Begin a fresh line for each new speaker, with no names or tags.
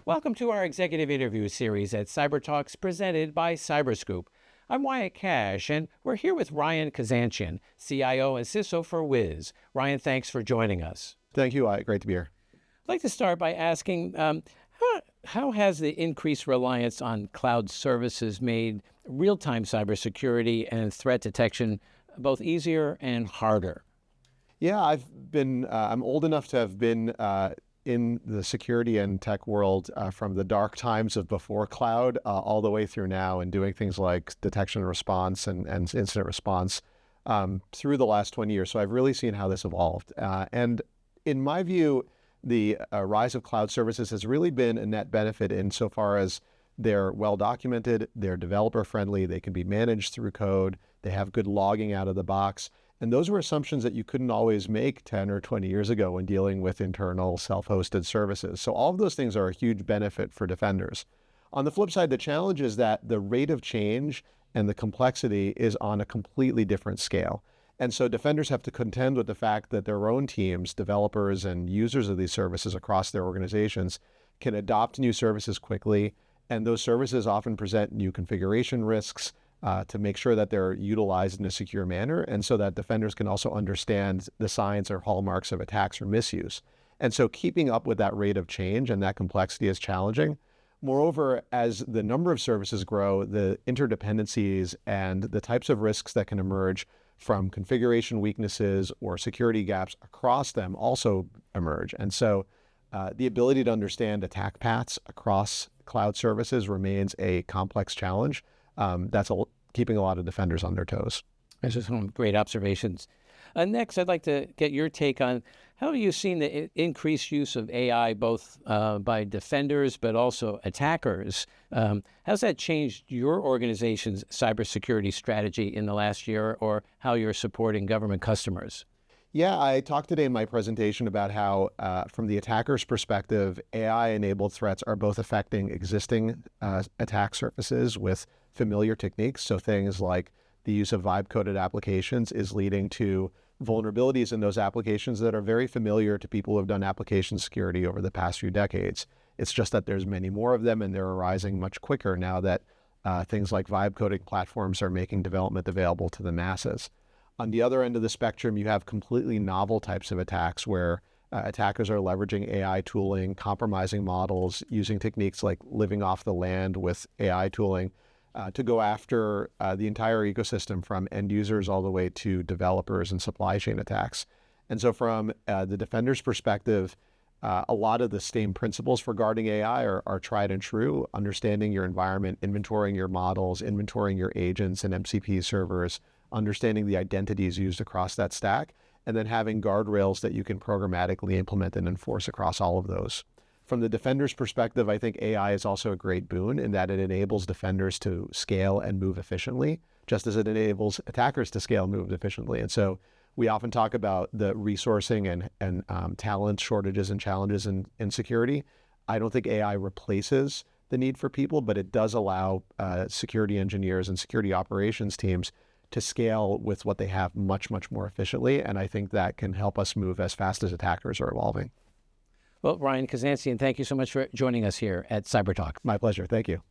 Welcome to our executive interview series at Cyber Talks presented by CyberScoop. I'm Wyatt Cash, and we're here with Ryan Kazanciyan, CIO and CISO for Wiz. Ryan, thanks for joining us.
Thank you, Wyatt. Great to be here.
I'd like to start by asking, how has the increased reliance on cloud services made real-time cybersecurity and threat detection both easier and harder?
Yeah, I'm old enough to have been in the security and tech world from the dark times of before cloud all the way through now, and doing things like detection and response and incident response through the last 20 years. So I've really seen how this evolved. And in my view, the rise of cloud services has really been a net benefit insofar as they're well documented, they're developer friendly, they can be managed through code, they have good logging out of the box. And those were assumptions that you couldn't always make 10 or 20 years ago when dealing with internal self-hosted services. So all of those things are a huge benefit for defenders. On the flip side, the challenge is that the rate of change and the complexity is on a completely different scale. And so defenders have to contend with the fact that their own teams, developers and users of these services across their organizations, can adopt new services quickly. And those services often present new configuration risks to make sure that they're utilized in a secure manner, and so that defenders can also understand the signs or hallmarks of attacks or misuse. And so keeping up with that rate of change and that complexity is challenging. Moreover, as the number of services grow, the interdependencies and the types of risks that can emerge from configuration weaknesses or security gaps across them also emerge. And so the ability to understand attack paths across cloud services remains a complex challenge. That's keeping a lot of defenders on their toes.
Those are some great observations. Next, I'd like to get your take on how have you seen the increased use of AI both by defenders but also attackers? How's that changed your organization's cybersecurity strategy in the last year, or how you're supporting government customers?
Yeah, I talked today in my presentation about how, from the attacker's perspective, AI-enabled threats are both affecting existing attack surfaces with familiar techniques. So things like the use of vibe-coded applications is leading to vulnerabilities in those applications that are very familiar to people who have done application security over the past few decades. It's just that there's many more of them, and they're arising much quicker now that things like vibe-coding platforms are making development available to the masses. On the other end of the spectrum, you have completely novel types of attacks where attackers are leveraging AI tooling, compromising models, using techniques like living off the land with AI tooling to go after the entire ecosystem, from end users all the way to developers and supply chain attacks. And so from the defender's perspective, a lot of the same principles for guarding AI are tried and true: understanding your environment, inventorying your models, inventorying your agents and MCP servers, understanding the identities used across that stack, and then having guardrails that you can programmatically implement and enforce across all of those. From the defender's perspective, I think AI is also a great boon in that it enables defenders to scale and move efficiently, just as it enables attackers to scale and move efficiently. And so we often talk about the resourcing and talent shortages and challenges in security. I don't think AI replaces the need for people, but it does allow security engineers and security operations teams to scale with what they have much, much more efficiently. And I think that can help us move as fast as attackers are evolving.
Well, Ryan Kazanciyan, thank you so much for joining us here at Cyber Talk.
My pleasure. Thank you.